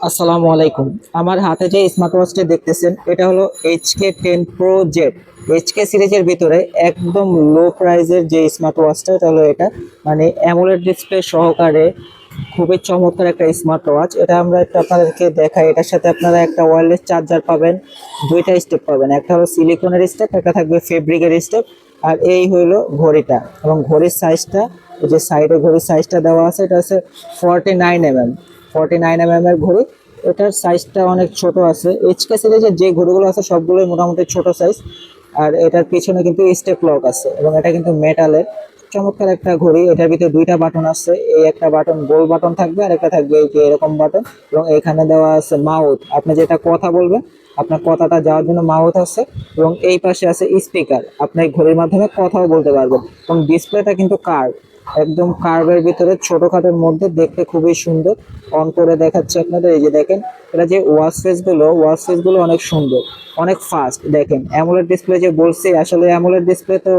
আসসালামু আলাইকুম। আমার হাতে যে স্মার্ট ওয়াচটি দেখতেছেন এটা হলো HK10 Pro Z। HK সিরিজের ভিতরে একদম লো প্রাইজের যে স্মার্ট ওয়াচটা এটা হলো এটা, মানে অ্যামোলেড ডিসপ্লে সহকারে খুবই চমৎকার একটা স্মার্ট ওয়াচ। এটা আমরা একটু আপনাদেরকে দেখাই। এটার সাথে আপনারা একটা ওয়্যারলেস চার্জার পাবেন, দুইটা স্টেপ পাবেন, একটা হলো সিলিকনের স্টেপ, একটা থাকবে ফেব্রিকের স্টেপ। আর এই হইলো ঘড়িটা, এবং ঘড়ির সাইজটা, এই যে সাইডে ঘড়ির সাইজটা দেওয়া আছে, এটা হচ্ছে 49 mm। 49 mm এর ঘড়ি। এটার সাইজটা অনেক ছোট আছে। এইচকে সিরিজের যে ঘড়িগুলো আছে সবগুলোই মোটামুটি ছোট সাইজ। আর এটার পিছনে কিন্তু স্টেপ লক আছে, এবং এটা কিন্তু মেটালের। চমৎকার একটা ঘড়ি। এটার ভিতরে দুইটা বাটন আছে, এই একটা বাটন গোল বাটন থাকবে, আর একটা থাকবে এই যে এরকম বাটন। এবং এখানে দেওয়া আছে মাউথ, আপনি যেটা কথা বলবেন আপনার কথাটা যাওয়ার জন্য মাউথ আছে। এবং এই পাশে আছে স্পিকার, আপনি এই ঘড়ির মাধ্যমে কথাও বলতে পারবেন। এবং ডিসপ্লেটা কিন্তু কার্ভ, একদম কার্ভের ভিতরে ছোটখাটোর মধ্যে, দেখতে খুবই সুন্দর। অন করে দেখাচ্ছে আপনাদের, এই যে দেখেন এটা যে ওয়াচ ফেসগুলো অনেক সুন্দর, অনেক ফাস্ট। দেখেন অ্যামোলেড ডিসপ্লে যে বলছি, আসলে অ্যামোলেড ডিসপ্লে তো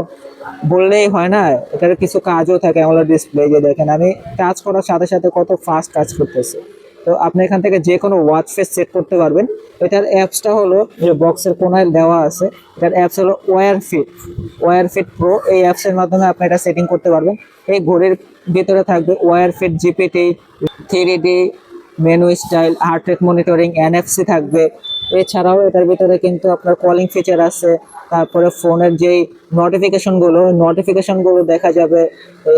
বললেই হয় না, এটার কিছু কাজও থাকে অ্যামোলেড ডিসপ্লে। যে দেখেন আমি টাচ করার সাথে সাথে কত ফাস্ট কাজ করতেছে। তো আপনি এখান থেকে যে কোনো ওয়াচ ফেস সেট করতে পারবেন। এটার অ্যাপসটা হলো যে বক্সের কোনায় দেওয়া আছে, এটার অ্যাপস হলো ওয়্যার ফিট প্রো। এই অ্যাপসের মাধ্যমে আপনি এটা সেটিং করতে পারবেন। এই ঘড়ির ভিতরে থাকবে wear fit GPT, 3D menu style, heart rate monitoring, NFC থাকবে। এছাড়াও এটার ভিতরে কিন্তু আপনার কলিং ফিচার আছে। তারপরে ফোনের যেই নোটিফিকেশনগুলো দেখা যাবে।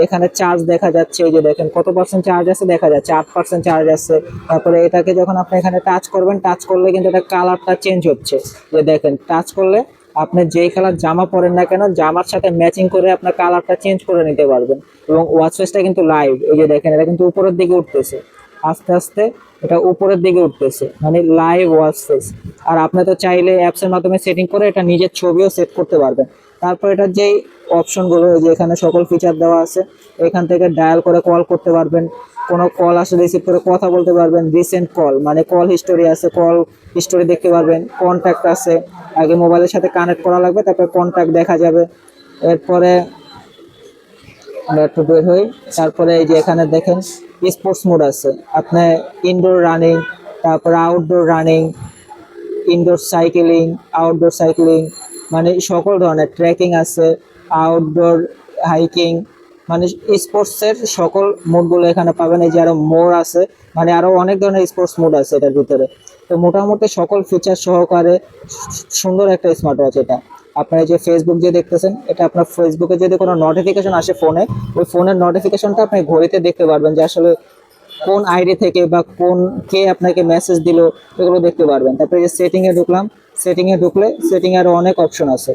এখানে চার্জ দেখা যাচ্ছে, এই যে দেখেন কত পার্সেন্ট চার্জ আছে দেখা যাচ্ছে, 8% চার্জ আছে। তারপরে এটাকে যখন আপনি এখানে টাচ করবেন, টাচ করলে কিন্তু এটা কালারটা চেঞ্জ হচ্ছে। যে দেখেন টাচ করলে আপনি যেই কালার জামা পরেন না কেন, জামার সাথে ম্যাচিং করে আপনার কালারটা চেঞ্জ করে নিতে পারবেন। এবং ওয়াচ ফেসটা কিন্তু লাইভ, এই যে দেখেন এটা কিন্তু উপরের দিকে উঠতেছে, আস্তে আস্তে এটা উপরের দিকে উঠতেছে, মানে লাইভ ওয়াচ ফেস। আর আপনি তো চাইলে অ্যাপসের মাধ্যমে সেটিং করে এটা নিজের ছবিও সেট করতে পারবেন। তারপর এটার যেই অপশনগুলো, যে এখানে সকল ফিচার দেওয়া আছে, এখান থেকে ডায়াল করে কল করতে পারবেন, কোনো কল আসলে রিসিভ করে কথা বলতে পারবেন। রিসেন্ট কল মানে কল হিস্টোরি আছে, কল হিস্টোরি দেখতে পারবেন। কন্ট্যাক্ট আছে, আগে মোবাইলের সাথে কানেক্ট করা লাগবে, তারপর কন্ট্যাক্ট দেখা যাবে। এরপরে আমরা একটু বের হই। তারপরে এই যে এখানে দেখেন স্পোর্টস মোড আছে, আপনি ইনডোর রানিং, তারপরে outdoor running, indoor cycling, outdoor cycling, মানে সকল ধরনের ট্রেকিং আছে, আউটডোর হাইকিং, মানে স্পোর্টসের সকল মোডগুলো এখানে পাবেন। এই যে আরো মোর আছে, মানে আরো অনেক ধরনের স্পোর্টস মোড আছে এটার ভিতরে। তো মোটামুটি সকল ফিচার সহকারে সুন্দর একটা স্মার্ট ওয়াচ এটা। আপনার এই যে ফেসবুক যে দেখতেছেন, এটা আপনার ফেসবুকে যদি কোনো নোটিফিকেশন আসে ফোনে, ওই ফোনের নোটিফিকেশনটা আপনি ঘড়িতে দেখতে পারবেন, যে আসলে কোন আইডি থেকে বা কোন কে আপনাকে মেসেজ দিল, এগুলো দেখতে পারবেন। তারপরে যে সেটিংয়ে ঢুকলাম, সেটিংয়ে ঢুকলে সেটিংয়ে আরও অনেক অপশন আছে,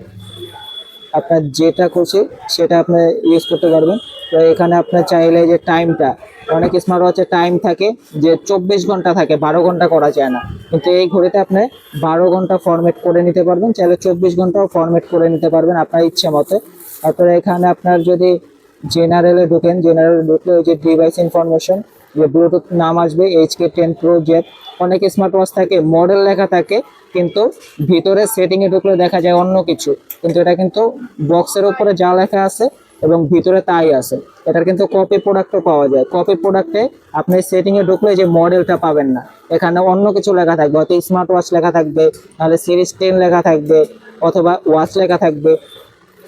আপনার যেটা খুশি সেটা আপনি ইউজ করতে পারবেন। তো এখানে আপনার চাইলে যে টাইমটা, অনেক স্মার্ট ওয়াচে টাইম থাকে যে 24 ঘন্টা থাকে, 12 ঘন্টা করা যায় না, কিন্তু এই ঘড়িতে আপনি 12 ঘন্টা ফরম্যাট করে নিতে পারবেন, চাইলে 24 ঘন্টাও ফরম্যাট করে নিতে পারবেন আপনার ইচ্ছে মতো। তারপরে এখানে আপনার যদি জেনারেলে ঢুকেন, জেনারেলে ঢুকলে ওই যে ডিভাইস ইনফরমেশন, যে ব্লুটুথ নাম আসবে HK10 Pro Z। অনেক স্মার্ট ওয়াচ থাকে মডেল লেখা থাকে, কিন্তু ভিতরে সেটিংয়ে ঢুকলে দেখা যায় অন্য কিছু, কিন্তু এটা কিন্তু বক্সের উপরে যা লেখা আছে এবং ভিতরে তাই আছে। এটার কিন্তু কপি প্রোডাক্টও পাওয়া যায়। কপি প্রোডাক্টে আপনি সেটিংয়ে ঢুকলে যে মডেলটা পাবেন না, এখানে অন্য কিছু লেখা থাকবে, হয়তো স্মার্ট ওয়াচ লেখা থাকবে, নাহলে সিরিজ 10 লেখা থাকবে, অথবা ওয়াচ লেখা থাকবে।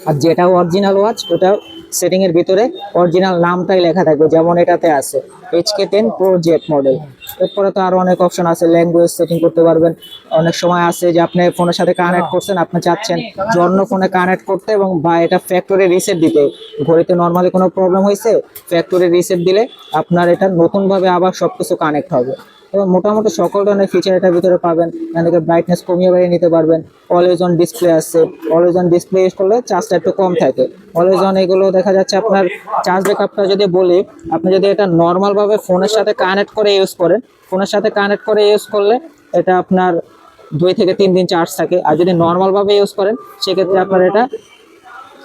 আর যেটা অরিজিনাল ওয়াচ, ওটা সেটিং এর ভিতরে অরিজিনাল নামটাই লেখা থাকবে, যেমন এটাতে আছে HK10 Pro Z মডেল। এরপরে তো আরো অনেক অপশন আছে, ল্যাঙ্গুয়েজ সেটিং করতে পারবেন। অনেক সময় আছে যে আপনি ফোনের সাথে কানেক্ট করছেন, আপনি চাচ্ছেন যে অন্য ফোনে কানেক্ট করতে, এবং বা এটা ফ্যাক্টরি রিসেট দিতে, ঘড়িতে নর্মালি কোনো প্রবলেম হয়েছে, ফ্যাক্টরি রিসেট দিলে আপনার এটা নতুনভাবে আবার সবকিছু কানেক্ট হবে। এবং মোটামুটি সকল ধরনের ফিচার এটার ভিতরে পাবেন। এখানে ব্রাইটনেস কমিয়ে বাড়িয়ে নিতে পারবেন। অলওয়েজ অন ডিসপ্লে আছে, অলওয়েজ অন ডিসপ্লে ইউজ করলে চার্জটা একটু কম থাকে। অলওয়েজ অন এগুলো দেখা যাচ্ছে আপনার চার্জ ব্যাকআপটা যদি বলি, আপনি যদি এটা নর্মালভাবে ফোনের সাথে কানেক্ট করে ইউজ করেন, ফোনের সাথে কানেক্ট করে ইউজ করলে এটা আপনার 2 থেকে 3 দিন চার্জ থাকে। আর যদি নর্মালভাবে ইউজ করেন, সেক্ষেত্রে আপনার এটা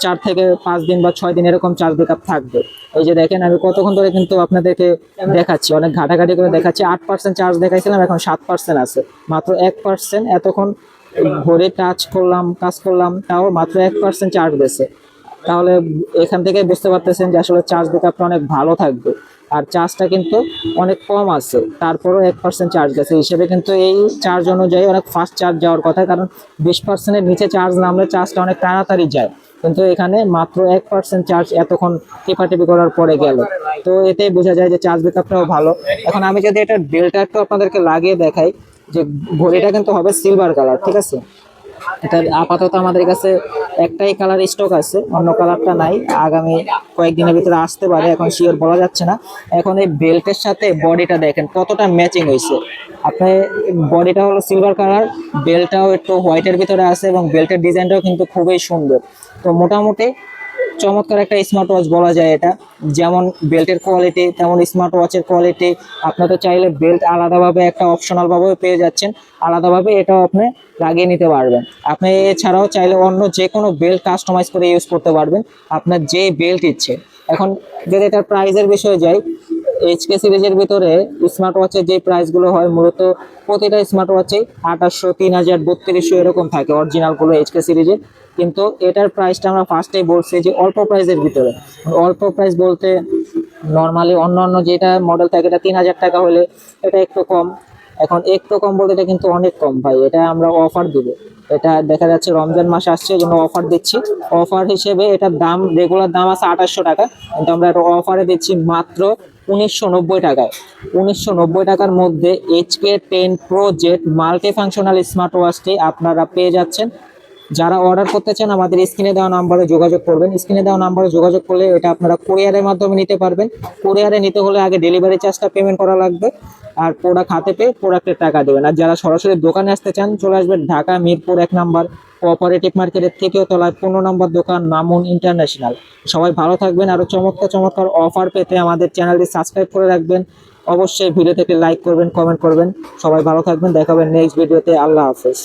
4 থেকে 5 দিন বা 6 দিন এরকম চার্জ ব্যাকআপ থাকবে। এই যে দেখেন আমি কতক্ষণ ধরে কিন্তু আপনাদেরকে দেখাচ্ছি, অনেক ঘাটাঘাটি করে দেখাচ্ছি। 8% চার্জ দেখাইছিলাম, এখন 7% আছে, মাত্র 1%। এতক্ষণ ঘড়ি টাচ করলাম, কাজ করলাম, তাও মাত্র 1% চার্জ দিয়েছে। তাহলে এখান থেকে বুঝতে পারতেছেন যে আসলে চার্জ ব্যাকআপটা অনেক ভালো থাকবে। আর চার্জটা কিন্তু অনেক কম আছে, তারপরও 1% চার্জ গেছে হিসেবে কিন্তু এই চার্জ অনুযায়ী অনেক ফাস্ট চার্জ যাওয়ার কথা, কারণ 20%-এর নিচে চার্জ নামলে চার্জটা অনেক তাড়াতাড়ি যায়, কিন্তু এখানে মাত্র 1% চার্জ এতক্ষণ টিপাটিপি করার পরে গেল। তো এতে বোঝা যায় যে চার্জ ব্যাকআপটাও ভালো। এখন আমি যদি এটা বেলটা একটু আপনাদেরকে লাগিয়ে দেখাই, যে ঘড়িটা কিন্তু হবে সিলভার কালার, ঠিক আছে। এটা আপাতত আমাদের কাছে একটাই কালার স্টক আছে, অন্য কালারটা নাই, আগামী কয়েকদিনের ভিতরে আসতে পারে, এখন শিওর বলা যাচ্ছে না। এখন এই বেল্টের সাথে বডিটা দেখেন কতটা ম্যাচিং হয়েছে। আপনার বডিটা হলো সিলভার কালার, বেল্টটাও একটু হোয়াইটের ভিতরে আছে এবং বেল্টের ডিজাইনটাও কিন্তু খুবই সুন্দর। তো মোটামুটি চমৎকার একটা স্মার্ট ওয়াচ বলা যায় এটা। যেমন বেল্টের কোয়ালিটি তেমন স্মার্ট ওয়াচের কোয়ালিটি। আপনি তো চাইলে বেল্ট আলাদাভাবে একটা অপশনাল ভাবে পেয়ে যাচ্ছেন, আলাদাভাবে এটাও আপনি লাগিয়ে নিতে পারবেন। আপনি এছাড়াও চাইলে অন্য যে কোনো বেল্ট কাস্টমাইজ করে ইউজ করতে পারবেন, আপনার যে বেল্ট ইচ্ছে। এখন যদি এটার প্রাইজের বিষয়ে যাই, এইচকে সিরিজের ভিতরে স্মার্ট ওয়াচের যে প্রাইসগুলো হয় মূলত প্রতিটা স্মার্ট ওয়াচেই 2800, 3000, 3200 এরকম থাকে অরিজিনালগুলো এইচকে সিরিজের। কিন্তু এটার প্রাইসটা আমরা ফার্স্টেই বলছি যে অল্প প্রাইসের ভিতরে। অল্প প্রাইস বলতে নর্মালি অন্য অন্য যেটা মডেল থাকে এটা 3000 টাকা হলে এটা একটু কম। এখন একটু কম বলতে এটা কিন্তু অনেক কম ভাই, এটা আমরা অফার দিব। এটা দেখা যাচ্ছে রমজান মাস আসছে, এই জন্য অফার দিচ্ছি। অফার হিসেবে এটার দাম রেগুলার দাম আছে 2800 টাকা, কিন্তু আমরা এটা অফারে দিচ্ছি মাত্র 1990 টাকায়। 1990 টাকার মধ্যে HK 10 pro Z multi functional smart ওয়াচটি আপনারা পেয়ে যাচ্ছেন। যারা অর্ডার করতে চান আমাদের স্ক্রিনে দেওয়া নাম্বারে যোগাযোগ করবেন। স্ক্রিনে দেওয়া নাম্বারে যোগাযোগ করলে এটা আপনারা কুরিয়ারের মাধ্যমে নিতে পারবেন। কুরিয়ারে নিতে হলে আগে ডেলিভারি চার্জটা পেমেন্ট করা লাগবে, আর প্রোডাক্ট হাতে পেয়ে প্রোডাক্টের টাকা দেবেন। আর যারা সরাসরি দোকানে আসতে চান চলে আসবেন ঢাকা মিরপুর 1 নাম্বার কোঅপারেটিভ মার্কেটের তৃতীয় তলায় 15 নম্বর দোকান মামুন ইন্টারন্যাশনাল। সবাই ভালো থাকবেন, আরো চমৎকার চমৎকার অফার পেতে আমাদের চ্যানেলটি সাবস্ক্রাইব করে রাখবেন। অবশ্যই ভিডিও থেকে লাইক করবেন, কমেন্ট করবেন। সবাই ভালো থাকবেন, দেখা হবে নেক্সট ভিডিওতে। আল্লাহ হাফেজ।